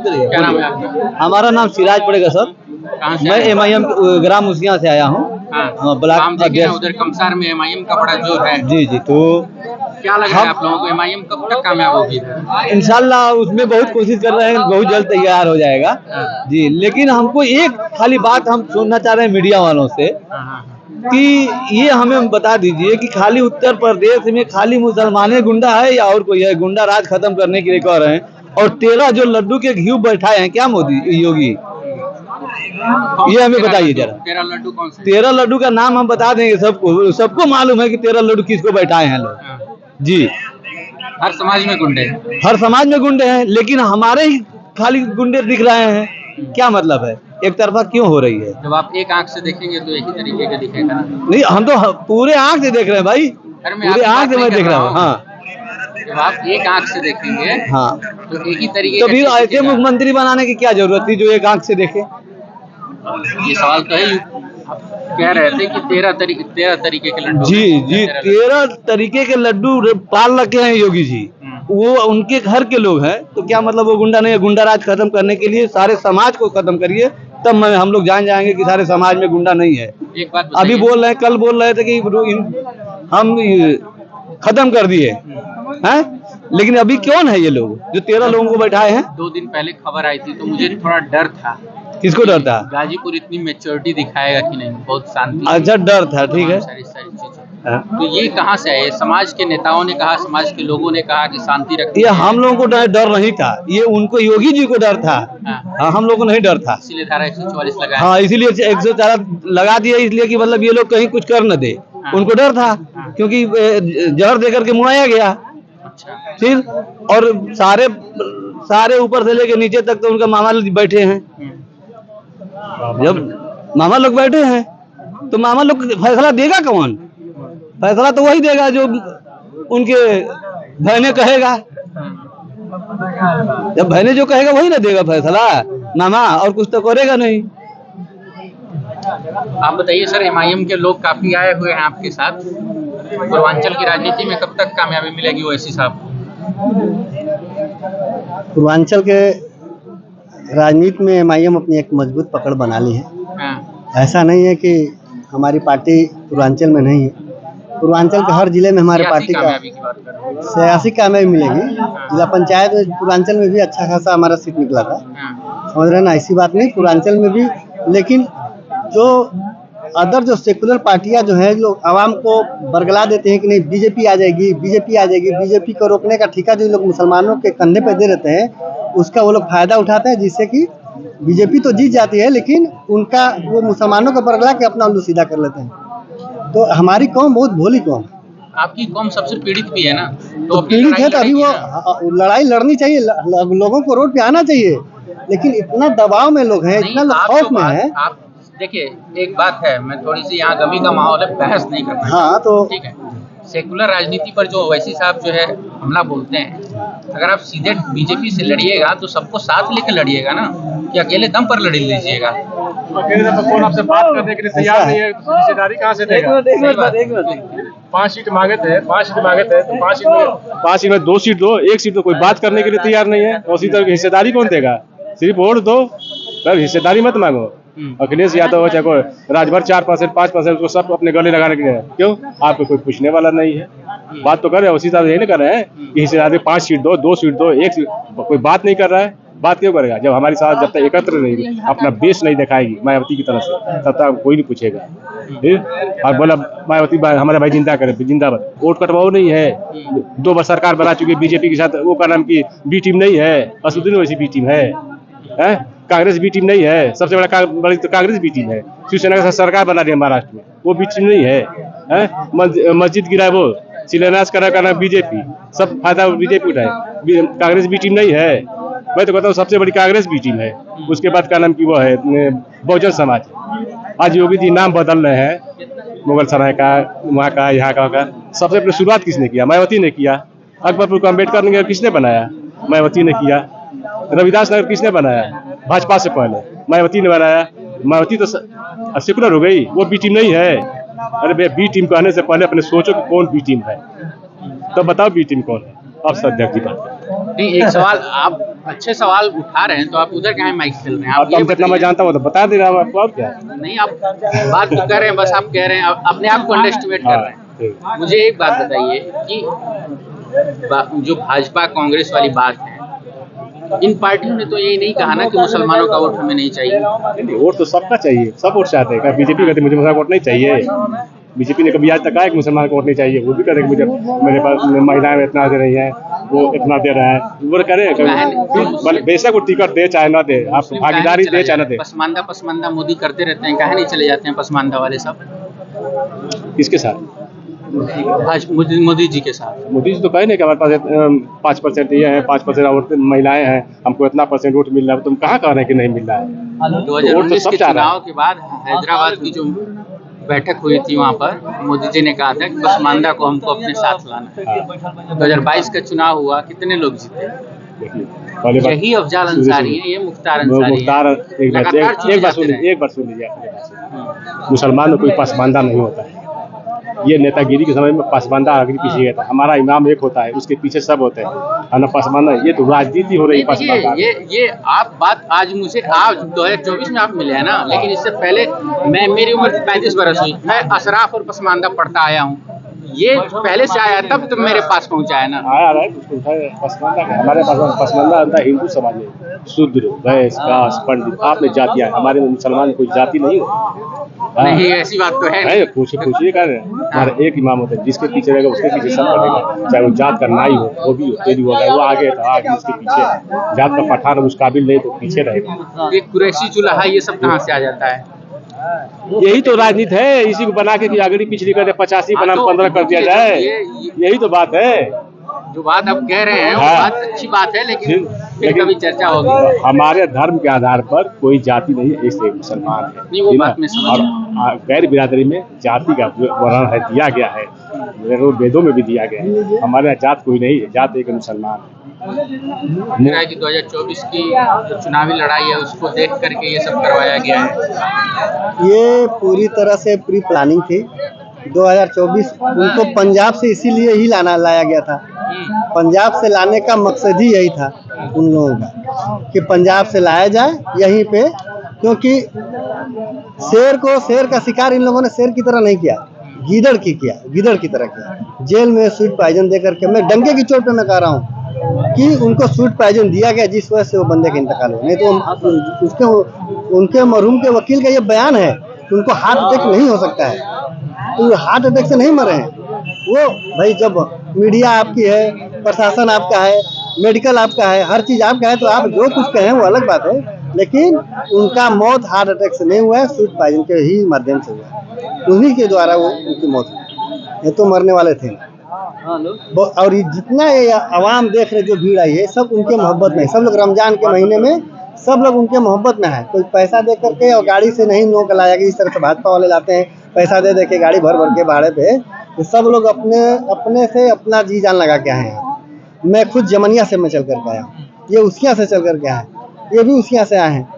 करिए। क्या नाम है आपका? हमारा नाम सिराज पड़ेगा सर। कहाँ से मैं आए? MIM ग्राम मुसिया से आया हूँ। हाँ, ब्लॉक हम देखे ना अध्यक्ष। उधर कमसार में एमआईएम का बड़ा जोर है। जी जी, तो क्या लग रहा है आप लोगों को MIM कब तक कामयाब होगी इधर? इंशाल्लाह उसमें बहुत कोशिश कर रहे हैं, बहुत जल्द तैयार हो जाएगा जी। लेकिन हमको एक खाली बात हम सुनना चाह रहे हैं मीडिया वालों से कि ये हमें बता दीजिए कि खाली उत्तर प्रदेश में खाली मुसलमाने गुंडा है या और कोई है? गुंडा राज खत्म करने के लिए कह रहे हैं। और 13 जो लड्डू के घी बैठाए हैं क्या मोदी योगी, ये हमें बताइए जरा। 13 लड्डू कौन से? 13 लड्डू का नाम हम बता देंगे सबको, सबको मालूम है कि 13 लड्डू किसको बैठाए हैं लोग जी। हर समाज में गुंडे हैं। हर समाज में गुंडे हैं, लेकिन हमारे ही खाली गुंडे दिख रहे हैं। क्या मतलब है? एक तरफा क्यों हो रही है? जब आप एक आंख से देखेंगे तो एक ही तरीके का दिखेगा ना। नहीं, हम तो पूरे आंख से देख रहे हैं भाई, पूरे आंख से मैं देख रहा हूँ। हाँ, जब आप एक आंख से देखेंगे हाँ, तो एक ही तरीके तो का फिर चीज ऐसे दिखेगा। मुख्यमंत्री बनाने की क्या जरूरत थी जो एक आंख से देखे? ये सवाल तो है। आप कह रहे थे कि 13 तरीके के लड्डू जी हैं। जी, 13 तरीके के लड्डू पाल रखे हैं योगी जी। वो उनके घर के लोग हैं, तो क्या मतलब वो गुंडा नहीं है? गुंडा राज खत्म करने के लिए सारे समाज को खत्म करिए, तब हम लोग जान जाएंगे कि सारे समाज में गुंडा नहीं है। एक बात अभी बोल रहे हैं, कल बोल रहे थे कि हम खत्म कर दिए हैं, लेकिन अभी कौन है ये लोग जो 13 लोगों को बैठाए हैं? 2 दिन पहले खबर आई थी तो मुझे थोड़ा डर था। किसको डर था? गाजीपुर इतनी मैच्योरिटी दिखाएगा कि नहीं, बहुत शांति। अच्छा, डर था, ठीक है। सारी चीजें तो ये कहाँ से आए? समाज के नेताओं ने कहा, समाज के लोगों ने कहा कि शांति रखिए। ये हम लोगों को डर नहीं था, ये उनको योगी जी को डर था। हाँ, हम लोगों को नहीं डर था, इसीलिए धारा 144 लगाया। हाँ, इसीलिए 104 लगा दिया, इसलिए कि मतलब ये लोग कहीं कुछ कर न दे। उनको डर था क्योंकि जहर देकर के मुआया गया। अच्छा, फिर और सारे ऊपर से लेके नीचे तक तो उनका मामा लोग बैठे हैं। जब मामा लोग बैठे हैं तो मामा लोग फैसला देगा कौन? फैसला तो वही देगा जो उनके बहने कहेगा। जब बहने जो कहेगा वही ना देगा फैसला मामा, और कुछ तो करेगा नहीं। आप बताइए सर, MIM के लोग काफी आए हुए हैं आपके साथ। पूर्वांचल की राजनीति में कब तक कामयाबी मिलेगी ओवैसी साहब? पूर्वांचल के राजनीति में MIM अपनी एक मजबूत पकड़ बना ली है। हाँ। ऐसा नहीं है कि हमारी पार्टी पूर्वांचल में नहीं है। पूर्वांचल के हर जिले में हमारे पार्टी का सियासी कामयाबी मिलेगी। जिला पंचायत में पूर्वांचल में भी अच्छा खासा हमारा सीट निकला था, समझ रहे ना। ऐसी बात नहीं, पूर्वांचल में भी। लेकिन जो अदर जो सेकुलर पार्टियां जो है, लोग आवाम को बरगला देते हैं कि नहीं बीजेपी आ जाएगी, बीजेपी आ जाएगी। बीजेपी को रोकने का ठेका जो लोग मुसलमानों के कंधे पे दे देते हैं, उसका वो लोग फायदा उठाते हैं, जिससे कि बीजेपी तो जीत जाती है, लेकिन उनका वो मुसलमानों को बरगला के अपना उल्लू सीधा कर लेते हैं। तो हमारी कौम बहुत भोली कौम। आपकी कौम सबसे पीड़ित भी है ना, तो पीड़ित है, तो अभी वो लड़ाई लड़नी चाहिए, लोगों को रोड पे आना चाहिए। लेकिन इतना दबाव में लोग हैं, इतना लोग खौफ में है। आप देखिए, एक बात है, मैं थोड़ी सी यहाँ गमी का माहौल है, बहस नहीं करना। हाँ, तो ठीक है। सेकुलर राजनीति पर जो ओवैसी साहब जो है हमला बोलते हैं, अगर आप सीधे बीजेपी से लड़िएगा तो सबको साथ लेकर लड़िएगा ना, कि अकेले दम पर लड़ लीजिएगा। अकेले दम पर कौन आपसे बात करने के लिए तैयार नहीं है, तो रिश्तेदारी कहाँ से देगा? 5 सीट मांगे थे, 5 सीट मांगे थे, तो 5 सीट में 2 सीट दो, 1 सीट तो कोई बात करने के लिए तैयार नहीं है। और सीधे हिस्सेदारी कौन देगा? सिर्फ वोट दो, तब हिस्सेदारी मत मांगो। अखिलेश यादव हो चाहे राजभर 4% 5% उसको सब अपने गले लगाने के लिए, क्यों? आपको कोई पूछने वाला नहीं है। बात तो कर रहे हैं, उसी तरह यही नहीं कर रहे हैं कि हिस्सेदारी 5 सीट दो, 2 सीट दो, 1 सीट, कोई बात नहीं कर रहा है। बात क्यों करेगा? जब हमारी साथ जब तक एकत्र नहीं, अपना बेस नहीं दिखाएगी मायावती की तरफ से, तब तक कोई नहीं पूछेगा। फिर और बोला मायावती हमारे भाई जिंदा करे, जिंदाबाद। वोट कटवाओ नहीं है, 2 बार सरकार बना चुकी है बीजेपी के साथ। वो का नाम की बी टीम नहीं है, असुद्दीन वैसी बी टीम है। कांग्रेस बी टीम नहीं है, सबसे बड़ी तो कांग्रेस बी टीम है। शिवसेना के साथ सरकार बना रही है महाराष्ट्र में, वो बी टीम नहीं है। मस्जिद गिरा वो शिलान्यास करा बीजेपी, सब फायदा बीजेपी उठाए। कांग्रेस बी टीम नहीं है। मैं तो कहता हूँ सबसे बड़ी कांग्रेस बी टीम है। उसके बाद का नाम की वो है बहुजन समाज। आज योगी जी नाम बदल रहे हैं, मुगल सराय का, वहाँ का, यहाँ का। सबसे पहले शुरुआत किसने किया? मायावती ने किया। अकबरपुर को अम्बेडकर नगर किसने बनाया? मायावती ने किया। रविदास नगर किसने बनाया? भाजपा से पहले मायावती ने बनाया। मायावती तो सेकुलर हो गई, वो बी टीम नहीं है। अरे बी टीम कहने से पहले अपने सोचो कि कौन बी टीम है, तो बताओ बी टीम कौन है। से अध्यक्ष जी बात करें। नहीं, एक सवाल आप अच्छे सवाल उठा रहे हैं तो आप उधर क्या माइक खेल रहे हैं? आप जितना मैं जानता हूँ तो बता दे रहा हूँ आपको, और क्या है? नहीं, आप बात तो कर रहे हैं, बस आप कह रहे हैं, अपने आप को अंडरएस्टिमेट कर रहे हैं। मुझे एक बात बताइए कि जो भाजपा कांग्रेस वाली बात है, इन पार्टियों ने तो यही नहीं कहा ना कि मुसलमानों का वोट हमें नहीं चाहिए। नहीं, वोट तो सबका चाहिए, सब वोट चाहते हैं। बीजेपी कहते मुझे मुसलमान वोट नहीं चाहिए। बीजेपी ने कभी आज तक कहा कि मुसलमान को वोट नहीं चाहिए। वो भी कह रहे हैं कि मुझे मेरे पास महिलाएं इतना दे रही हैं, वो इतना दे रहा है, वो करें। बेशक वो टिकट दे चाहे ना दे, आप भागीदारी दे चाहे ना दे। पसमानदा मोदी करते रहते हैं, कहा नहीं चले जाते हैं पसमानदा वाले सब? किसके साथ? मोदी जी के साथ। मोदी जी तो कहे नहीं कि हमारे पास 5% ये है, 5% और महिलाएं हैं, हमको इतना % वोट मिल रहा है। तुम कहाँ कह रहे हैं कि नहीं मिल रहा है? 2019 के चुनाव के बाद हैदराबाद की जो बैठक हुई थी, वहाँ पर मोदी जी ने कहा था कि पसमानदा को हमको अपने साथ लाना है। 2022 का चुनाव हुआ, कितने लोग जीते? यही अफजाल अंसारी है, ये मुख्तार अंसारी है। एक बार सुन लीजिए, मुसलमान में कोई पसमानदा नहीं होता है। ये नेतागिरी के समय में पसमानदा आगे पीछे गया था। हमारा इमाम एक होता है, उसके पीछे सब होते हैं, और न पसमानदा। ये तो राजनीति हो रही है पसमानदा। ये आप बात आज मुझे आज 2024 में आप मिले हैं ना, लेकिन इससे पहले मेरी उम्र 35 बरस हुई, मैं अशराफ और पसमानदा पढ़ता आया हूँ। ये पहले से आया तब तो मेरे पास पहुँचा है ना। आया है पसमानदा। हमारे पास पसमानदा होता है हिंदू समाज में, शूद्र, वैश्य, काश, पंडित, आप में जातियाँ। हमारे मुसलमान कोई जाति नहीं हो। नहीं, ऐसी बात तो है। पूछिए कह रहे हैं। हमारा एक इमाम होता है, जिसके पीछे रहेगा उसके पीछे सब पड़ेगा। चाहे वो जात का नाई हो, वो भी तेरी होगा, वो आगे तो आगे उसके पीछे। जात का पठान उस काबिल नहीं तो पीछे रहेगा। एक कुरैशी चूल्हा, ये सब कहाँ से आ जाता है? यही तो राजनीति है। इसी को बना के कि अगली पिछली कर दे, 85 बना 15 कर दिया जाए। यही तो बात है। जो बात आप कह रहे हैं वो बात अच्छी बात है, लेकिन फिर कभी चर्चा होगी। हमारे धर्म के आधार पर कोई जाति नहीं है, इसलिए मुसलमान है। नहीं, वो बात मैं समझ। और गैर बिरादरी में जाति का वर्णन है, दिया गया है, वेदों में भी दिया गया है। हमारे यहाँ जात कोई नहीं है, जात एक मुसलमान है। 2024 की जो चुनावी लड़ाई है उसको देख करके ये सब करवाया गया है। ये पूरी तरह से प्री प्लानिंग थी। 2024 उनको पंजाब से इसीलिए ही लाया गया था। पंजाब से लाने का मकसद ही यही था उन लोगों का, कि पंजाब से लाया जाए यहीं पे, क्योंकि शेर का शिकार इन लोगों ने शेर की तरह नहीं किया, गीदड़ की तरह किया। जेल में स्वीट पॉइजन दे करके, मैं डंके की चोट पे मैं कह रहा हूँ कि उनको स्वीट पॉइजन दिया गया, जिस वजह से वो बंदे का इंतकाल हो। नहीं तो उनके मरहूम के वकील का ये बयान है कि उनको हार्ट अटैक नहीं हो सकता है, तो हार्ट अटैक से नहीं मरे हैं वो। भाई, जब मीडिया आपकी है, प्रशासन आपका है, मेडिकल आपका है, हर चीज़ आपका है, तो आप जो कुछ कहें वो अलग बात है, लेकिन उनका मौत हार्ट अटैक से नहीं हुआ है, स्वीट पॉइजन के ही माध्यम से हुआ। उन्हीं के द्वारा वो उनकी मौत हुई। ये तो मरने वाले थे। और जितना ये आवाम देख रहे, जो भीड़ आई है, सब उनके मोहब्बत में। सब लोग रमजान के महीने में सब लोग उनके मोहब्बत में है। कोई पैसा दे करके और गाड़ी से नहीं नोक लाया गया, इस तरह से भाजपा वाले लाते हैं पैसा दे के गाड़ी भर के भाड़े पे। तो सब लोग अपने से अपना जी जान लगा के आए हैं। मैं खुद जमनिया से मैं चल करके आया, ये उसिया से चल करके आए, ये भी उसिया से आए हैं,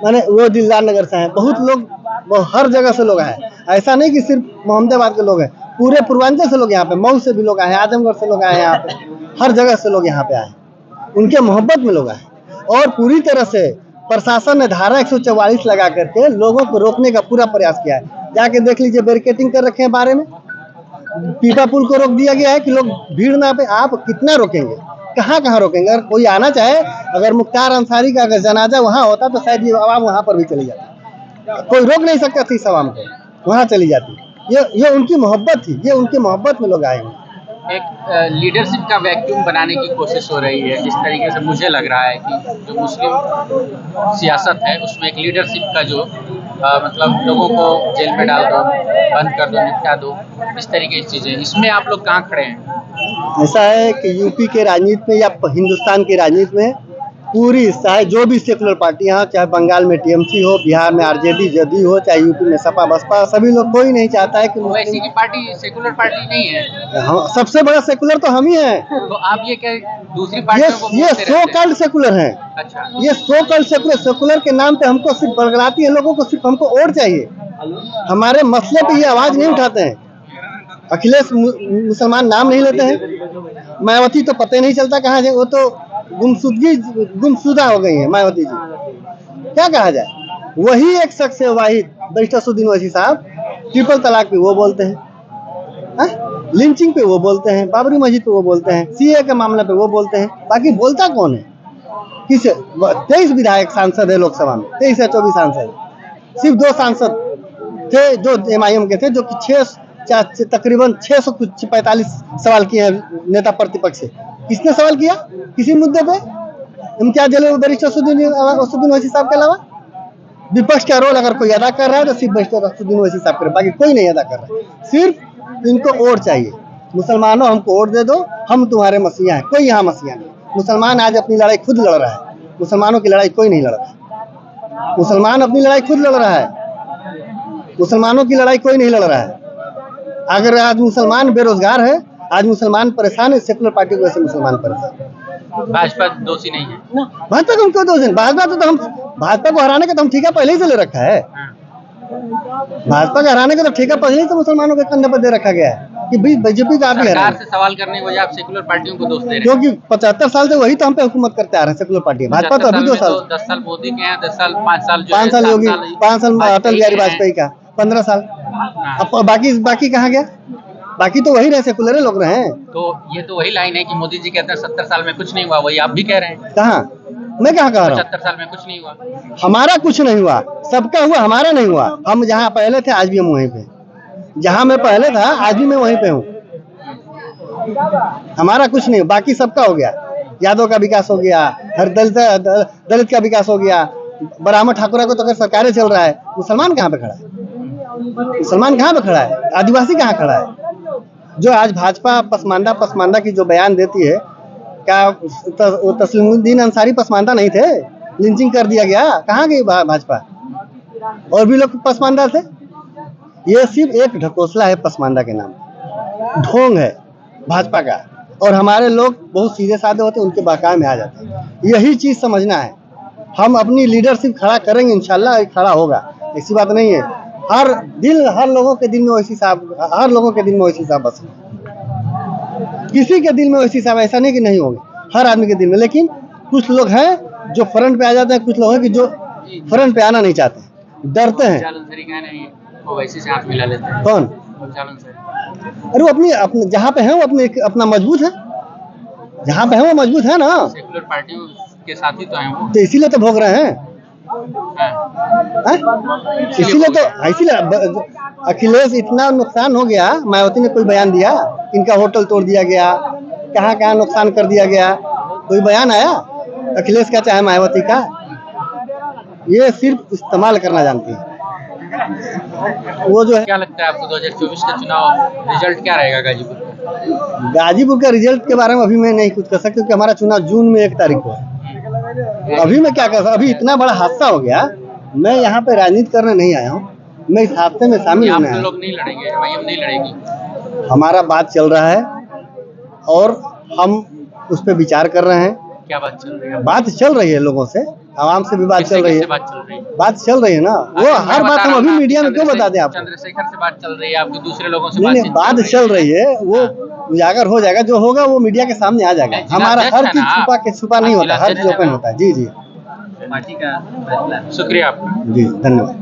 माने वो दिलदार नगर से आए। बहुत लोग हर जगह से लोग आए, ऐसा नहीं कि सिर्फ मोहम्मदाबाद के लोग हैं, पूरे पूर्वांचल से लोग यहाँ पे, मऊ से भी लोग आए, आजमगढ़ से लोग आए, यहाँ पे हर जगह से लोग यहाँ पे आए, उनके मोहब्बत में लोग आए। और पूरी तरह से प्रशासन ने धारा 144 लगा करके लोगों को रोकने का पूरा प्रयास किया है। जाके देख लीजिए, बैरिकेटिंग कर रखे हैं बारे में, पीपा पुल को रोक दिया गया है कि लोग भीड़ ना पे। आप कितना रोकेंगे, कहाँ रोकेंगे? अगर कोई आना चाहे, अगर मुख्तार अंसारी का अगर जनाजा वहाँ होता तो शायद ये आवाम वहाँ पर भी चली जाती, कोई रोक नहीं सकता थी इस आवाम को, वहाँ चली जाती। ये उनकी मोहब्बत थी, ये उनकी मोहब्बत में लोग आए हैं। एक लीडरशिप का वैक्यूम बनाने की कोशिश हो रही है, जिस तरीके से मुझे लग रहा है कि जो मुस्लिम सियासत है उसमें एक लीडरशिप का जो मतलब लोगों को जेल में डाल दो, बंद कर दो, निपटा दो, इस तरीके की चीज़ें, इसमें आप लोग कहाँ खड़े हैं? ऐसा है कि यूपी के राजनीति में या हिंदुस्तान की राजनीति में पूरी, चाहे जो भी सेकुलर पार्टी, यहाँ चाहे बंगाल में टीएमसी हो, बिहार में आरजेडी जदयू हो, चाहे यूपी में सपा बसपा, सभी लोग, कोई नहीं चाहता है कि वैसी की पार्टी सेकुलर पार्टी नहीं है। हाँ, सबसे बड़ा सेकुलर तो हम ही हैं। तो आप ये क्या दूसरी पार्टियों को ये सो कल्ड सेकुलर हैं। अच्छा, ये सो कल्ड सेकुलर के नाम पे हमको सिर्फ बरगलाती है लोगों को, सिर्फ हमको वोट चाहिए, हमारे मसले पे ये आवाज नहीं उठाते हैं। अखिलेश मुसलमान नाम नहीं लेते हैं। मायावती तो पता ही नहीं चलता कहाँ जाए, वो तो गुमशुदा हो गई है मायावती जी। क्या कहा जाए, वही एक शख्स है वाहिद बैरिस्टर असदुद्दीन ओवैसी साहब, ट्रिपल तलाक पे वो बोलते हैं, लिंचिंग पे वो बोलते हैं, बाबरी मस्जिद पे वो बोलते हैं, सीए के मामले पे वो बोलते हैं। बाकी बोलता कौन है? किस 23 विधायक सांसद है लोकसभा में, 23 या 24 सांसद, सिर्फ 2 सांसद थे जो MIM के थे, जो कि तकरीबन 645 सवाल किए हैं नेता प्रतिपक्ष से। किसने सवाल किया किसी मुद्दे पे? इम्तियाज जलील बैरिस्टर असदुद्दीन ओवैसी साहब के अलावा? विपक्ष का रोल अगर कोई अदा कर रहा है तो सिर्फ बैरिस्टर असदुद्दीन ओवैसी साहब कर रहे, बाकी कोई नहीं अदा कर रहा है। सिर्फ इनको वोट चाहिए, मुसलमानों हमको वोट दे दो, हम तुम्हारे मसीहा हैं। कोई यहाँ मसीहा नहीं। मुसलमान आज अपनी लड़ाई खुद लड़ रहा है, मुसलमानों की लड़ाई कोई नहीं लड़ रहा। मुसलमान अपनी लड़ाई खुद लड़ रहा है, मुसलमानों की लड़ाई कोई नहीं लड़ रहा है। अगर आज मुसलमान बेरोजगार है, आज मुसलमान परेशान है, सेकुलर पार्टी की वजह से मुसलमान परेशान। भाजपा दोषी नहीं है, भाजपा को उनको दोष है। भाजपा को हराने का तो हम ठेका पहले ही से ले रखा है। भाजपा का हराने का तो ठेका पहले ही तो मुसलमानों के कंधे पर दे रखा गया है कि बीजेपी का आप ही सरकार से सवाल करने की वजह आप सेकुलर पार्टियों को दोष दे रहे हैं, क्योंकि 75 साल से वही तो हम पे हुकूमत करते आ रहे हैं सेकुलर पार्टी। भाजपा तो अभी 2 साल, 10 साल मोदी के हैं, 10 साल 5 साल 5 साल योगी, 5 साल अटल बिहारी वाजपेयी का, 15 साल। अब बाकी कहाँ गया? बाकी तो वही रहे, सेकुलर लोग रहे हैं। तो ये तो वही लाइन है कि मोदी जी कहते हैं 70 साल में कुछ नहीं हुआ, वही आप भी कह रहे हैं। कहाँ? मैं कहाँ कह रहा हूँ? 75 साल में कुछ नहीं हुआ, हमारा कुछ नहीं हुआ, सबका हुआ, हमारा नहीं हुआ। हम जहाँ पहले थे आज भी हम वहीं पे, जहाँ मैं पहले था आज भी मैं वहीं पे हूँ। हमारा कुछ नहीं, बाकी सबका हो गया। यादव का विकास हो गया, हर दलित का विकास हो गया, ब्राह्मण ठाकुरा को तो अगर सरकारें चल रहा है। मुसलमान कहाँ पे खड़ा है? मुसलमान कहाँ पे खड़ा है? आदिवासी कहाँ खड़ा है? जो आज भाजपा पसमानदा की जो बयान देती है, क्या तस्लीमुद्दीन अंसारी पसमानदा नहीं थे? लिंचिंग कर दिया गया, कहाँ गई भाजपा? और भी लोग पसमानदा थे। ये सिर्फ एक ढकोसला है पसमानदा के नाम, ढोंग है भाजपा का। और हमारे लोग बहुत सीधे साधे होते हैं, उनके बहकावे में आ जाते हैं। यही चीज समझना है। हम अपनी लीडरशिप खड़ा करेंगे, इंशाल्लाह खड़ा होगा, ऐसी बात नहीं है। हर लोगों के दिल में ओवैसी साहब, हर लोगों के दिल में ओवैसी साहब बस, किसी के दिल में ओवैसी साहब ऐसा नहीं कि नहीं होंगे, हर आदमी के दिल में। लेकिन कुछ लोग हैं जो फ्रंट पे आ जाते हैं, कुछ लोग हैं कि जो फ्रंट पे आना नहीं चाहते, डरते हैं। ओवैसी से हाथ मिला लेते हैं। कौन? अरे वो अपनी जहाँ पे है वो अपना मजबूत है, जहाँ पे है वो मजबूत है ना। सेकुलर पार्टियों के साथ ही तो हैं वो, तो इसीलिए तो भोग रहे हैं। इसीलिए अखिलेश इतना नुकसान हो गया। मायावती ने कोई बयान दिया? इनका होटल तोड़ दिया गया, कहाँ नुकसान कर दिया गया, कोई बयान आया अखिलेश का चाहे मायावती का? ये सिर्फ इस्तेमाल करना जानती है। वो जो है, क्या लगता है आपको 2024 का चुनाव रिजल्ट क्या रहेगा गाजीपुर? गाजीपुर का रिजल्ट के बारे में अभी मैं नहीं कुछ कर सकता, क्योंकि हमारा चुनाव जून में 1 तारीख को है। अभी मैं क्या कर सकता? अभी इतना बड़ा हादसा हो गया, मैं यहाँ पे राजनीति करने नहीं आया हूँ, मैं इस हादसे में शामिल होने आया हूँ। लोग नहीं लड़ेंगे, MIM नहीं लड़ेगी। हमारा बात चल रहा है और हम उस पर विचार कर रहे हैं। क्या बात चल रही है? बात चल रही है, लोगों से, आवाम से भी बात चल रही है। बात चल रही है ना, वो हर बात हम अभी मीडिया में क्यों बता दें आपको? चंद्रशेखर से बात चल रही है, आपकी दूसरे लोगों से नहीं, बात चल रही है, वो उजागर हो जाएगा, जो होगा वो मीडिया के सामने आ जाएगा। हमारा हर चीज छुपा नहीं होता, हर चीज ओपन होता है। जी। पार्टी का शुक्रिया आपका। जी, धन्यवाद।